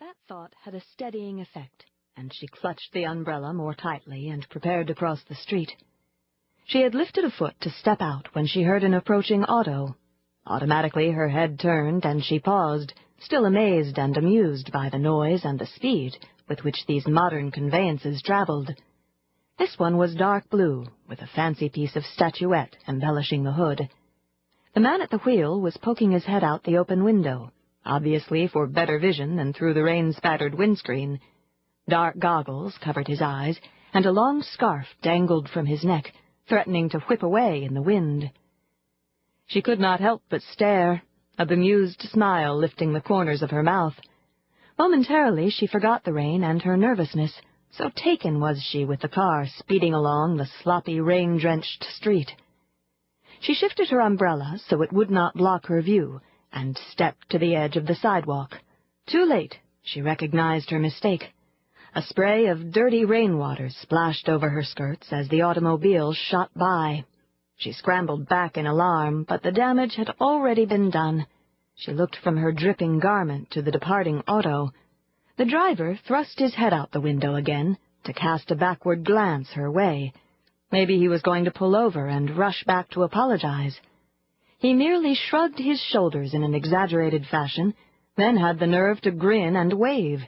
That thought had a steadying effect, and she clutched the umbrella more tightly and prepared to cross the street. She had lifted a foot to step out when she heard an approaching auto. Automatically her head turned, and she paused, still amazed and amused by the noise and the speed with which these modern conveyances traveled. This one was dark blue, with a fancy piece of statuette embellishing the hood. The man at the wheel was poking his head out the open window, obviously for better vision than through the rain-spattered windscreen. Dark goggles covered his eyes, and a long scarf dangled from his neck, threatening to whip away in the wind. She could not help but stare, a bemused smile lifting the corners of her mouth. Momentarily she forgot the rain and her nervousness, so taken was she with the car speeding along the sloppy, rain-drenched street. She shifted her umbrella so it would not block her view, and stepped to the edge of the sidewalk. Too late, she recognized her mistake. A spray of dirty rainwater splashed over her skirts as the automobile shot by. She scrambled back in alarm, but the damage had already been done. She looked from her dripping garment to the departing auto. The driver thrust his head out the window again to cast a backward glance her way. Maybe he was going to pull over and rush back to apologize. He merely shrugged his shoulders in an exaggerated fashion, then had the nerve to grin and wave.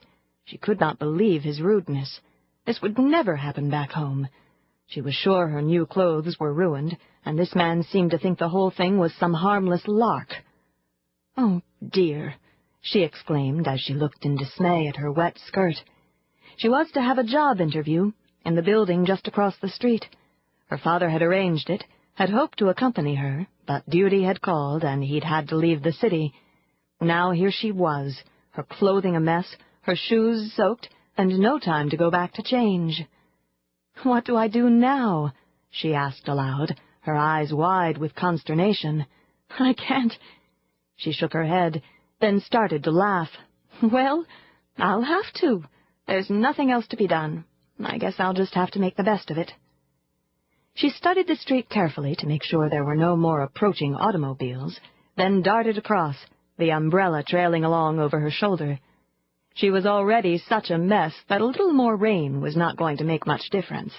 She could not believe his rudeness. This would never happen back home. She was sure her new clothes were ruined, and this man seemed to think the whole thing was some harmless lark. "Oh, dear," she exclaimed as she looked in dismay at her wet skirt. She was to have a job interview in the building just across the street. Her father had arranged it, had hoped to accompany her, but duty had called, and he'd had to leave the city. Now here she was, her clothing a mess, her shoes soaked, and no time to go back to change. "What do I do now?" she asked aloud, her eyes wide with consternation. "I can't—" She shook her head, then started to laugh. "Well, I'll have to. There's nothing else to be done. I guess I'll just have to make the best of it." She studied the street carefully to make sure there were no more approaching automobiles, then darted across, the umbrella trailing along over her shoulder. She was already such a mess that a little more rain was not going to make much difference.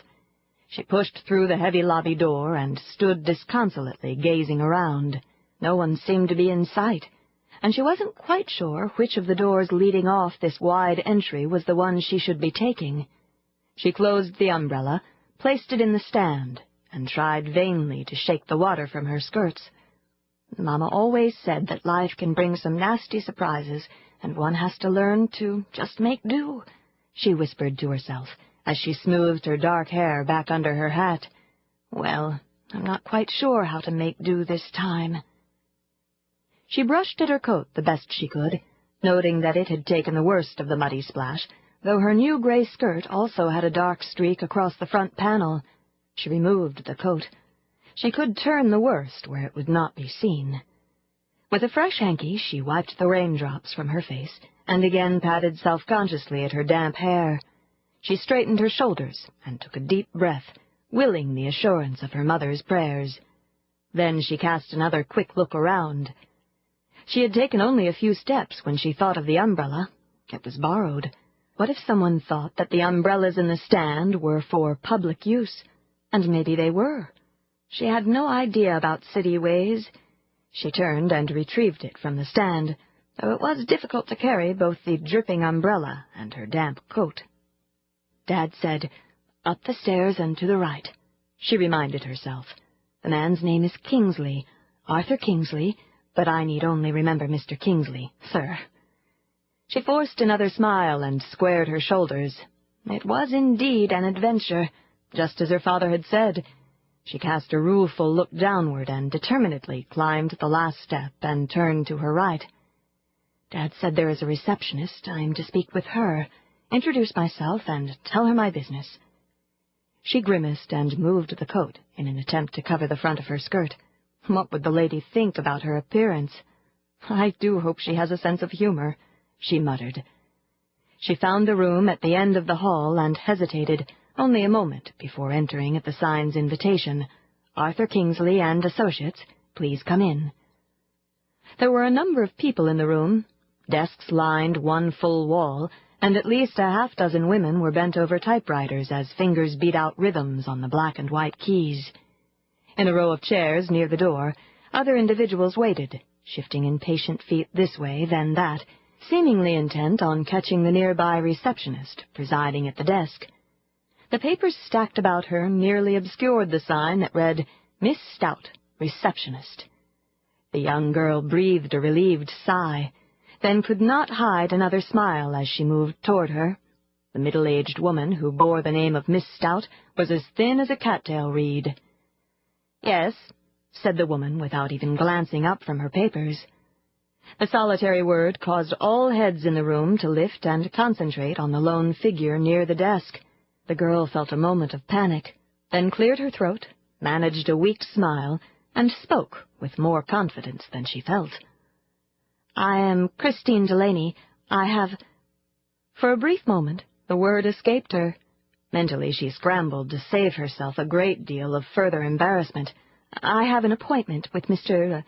She pushed through the heavy lobby door and stood disconsolately gazing around. No one seemed to be in sight, and she wasn't quite sure which of the doors leading off this wide entry was the one she should be taking. She closed the umbrella, placed it in the stand, and tried vainly to shake the water from her skirts. Mama always said that life can bring some nasty surprises, and one has to learn to just make do, she whispered to herself as she smoothed her dark hair back under her hat. Well, I'm not quite sure how to make do this time. She brushed at her coat the best she could, noting that it had taken the worst of the muddy splash, though her new gray skirt also had a dark streak across the front panel. She removed the coat. She could turn the worst where it would not be seen. With a fresh hanky, she wiped the raindrops from her face and again patted self-consciously at her damp hair. She straightened her shoulders and took a deep breath, willing the assurance of her mother's prayers. Then she cast another quick look around. She had taken only a few steps when she thought of the umbrella. It was borrowed. What if someone thought that the umbrellas in the stand were for public use? And maybe they were. She had no idea about city ways. She turned and retrieved it from the stand, though it was difficult to carry both the dripping umbrella and her damp coat. Dad said, "Up the stairs and to the right," she reminded herself. "The man's name is Kingsley, Arthur Kingsley, but I need only remember Mr. Kingsley, sir." She forced another smile and squared her shoulders. It was indeed an adventure, just as her father had said. She cast a rueful look downward and determinedly climbed the last step and turned to her right. "Dad said there is a receptionist. I am to speak with her, introduce myself, and tell her my business." She grimaced and moved the coat in an attempt to cover the front of her skirt. What would the lady think about her appearance? "I do hope she has a sense of humor," she muttered. She found the room at the end of the hall and hesitated only a moment before entering at the sign's invitation, "Arthur Kingsley and Associates, please come in." There were a number of people in the room. Desks lined one full wall, and at least a half-dozen women were bent over typewriters as fingers beat out rhythms on the black and white keys. In a row of chairs near the door, other individuals waited, shifting impatient feet this way, then that, seemingly intent on catching the nearby receptionist presiding at the desk. The papers stacked about her merely obscured the sign that read, "Miss Stout, Receptionist." The young girl breathed a relieved sigh, then could not hide another smile as she moved toward her. The middle-aged woman who bore the name of Miss Stout was as thin as a cattail reed. "Yes," said the woman without even glancing up from her papers. The solitary word caused all heads in the room to lift and concentrate on the lone figure near the desk. The girl felt a moment of panic, then cleared her throat, managed a weak smile, and spoke with more confidence than she felt. "I am Christine Delaney. I have—" For a brief moment, the word escaped her. Mentally, she scrambled to save herself a great deal of further embarrassment. "I have an appointment with Mr.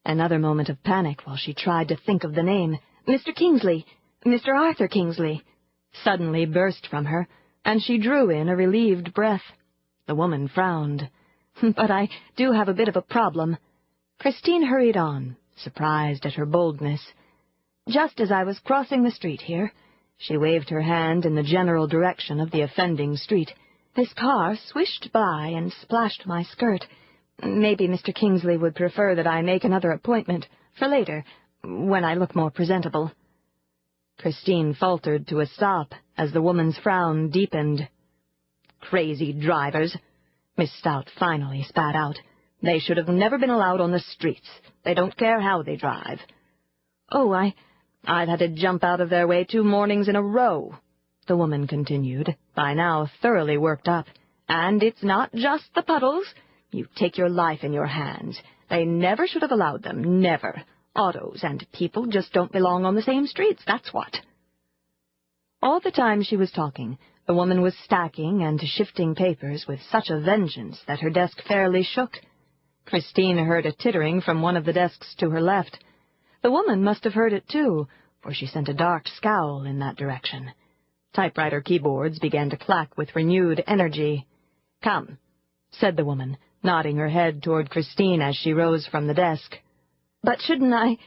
Another moment of panic while she tried to think of the name. "Mr. Kingsley, Mr. Arthur Kingsley," suddenly burst from her, and she drew in a relieved breath. The woman frowned. "But I do have a bit of a problem." Christine hurried on, surprised at her boldness. "Just as I was crossing the street here," she waved her hand in the general direction of the offending street, "this car swished by and splashed my skirt. Maybe Mr. Kingsley would prefer that I make another appointment for later, when I look more presentable." Christine faltered to a stop as the woman's frown deepened. "Crazy drivers," Miss Stout finally spat out. "They should have never been allowed on the streets. They don't care how they drive." "Oh, I've had to jump out of their way 2 mornings in a row," the woman continued, by now thoroughly worked up. "And it's not just the puddles. You take your life in your hands. They never should have allowed them, never. Autos and people just don't belong on the same streets, that's what." All the time she was talking, the woman was stacking and shifting papers with such a vengeance that her desk fairly shook. Christine heard a tittering from one of the desks to her left. The woman must have heard it too, for she sent a dark scowl in that direction. Typewriter keyboards began to clack with renewed energy. "Come," said the woman, nodding her head toward Christine as she rose from the desk. "But shouldn't I—"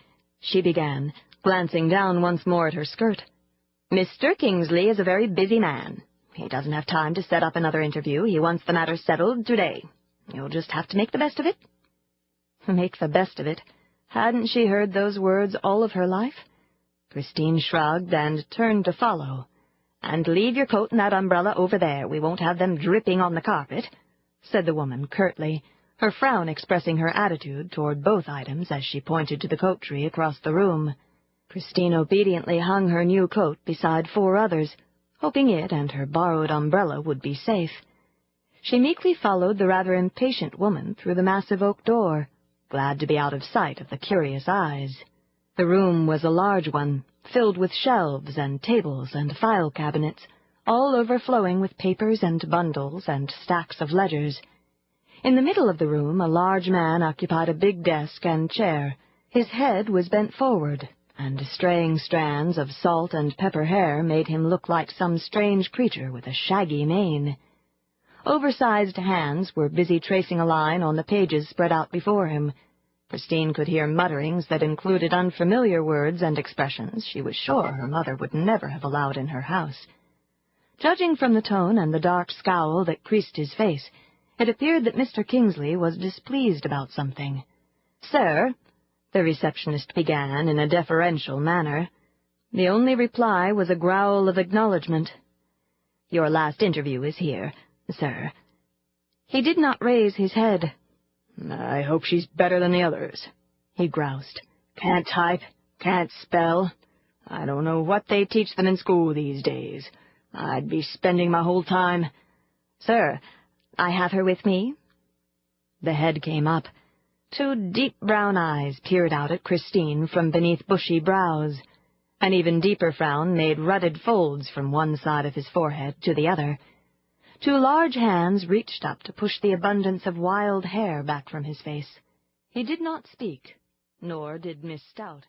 she began, glancing down once more at her skirt. "Mr. Kingsley is a very busy man. He doesn't have time to set up another interview. He wants the matter settled today. You'll just have to make the best of it." Make the best of it. Hadn't she heard those words all of her life? Christine shrugged and turned to follow. "And leave your coat and that umbrella over there. We won't have them dripping on the carpet," said the woman curtly, her frown expressing her attitude toward both items as she pointed to the coat tree across the room. Christine obediently hung her new coat beside 4 others, hoping it and her borrowed umbrella would be safe. She meekly followed the rather impatient woman through the massive oak door, glad to be out of sight of the curious eyes. The room was a large one, filled with shelves and tables and file cabinets, all overflowing with papers and bundles and stacks of ledgers. In the middle of the room, a large man occupied a big desk and chair. His head was bent forward, and straying strands of salt and pepper hair made him look like some strange creature with a shaggy mane. Oversized hands were busy tracing a line on the pages spread out before him. Christine could hear mutterings that included unfamiliar words and expressions she was sure her mother would never have allowed in her house. Judging from the tone and the dark scowl that creased his face, it appeared that Mr. Kingsley was displeased about something. "Sir," the receptionist began in a deferential manner. The only reply was a growl of acknowledgment. "Your last interview is here, sir." He did not raise his head. "I hope she's better than the others," he groused. "Can't type, can't spell. I don't know what they teach them in school these days. I'd be spending my whole time—" "Sir, I have her with me." The head came up. 2 deep brown eyes peered out at Christine from beneath bushy brows. An even deeper frown made rutted folds from one side of his forehead to the other. 2 large hands reached up to push the abundance of wild hair back from his face. He did not speak, nor did Miss Stout.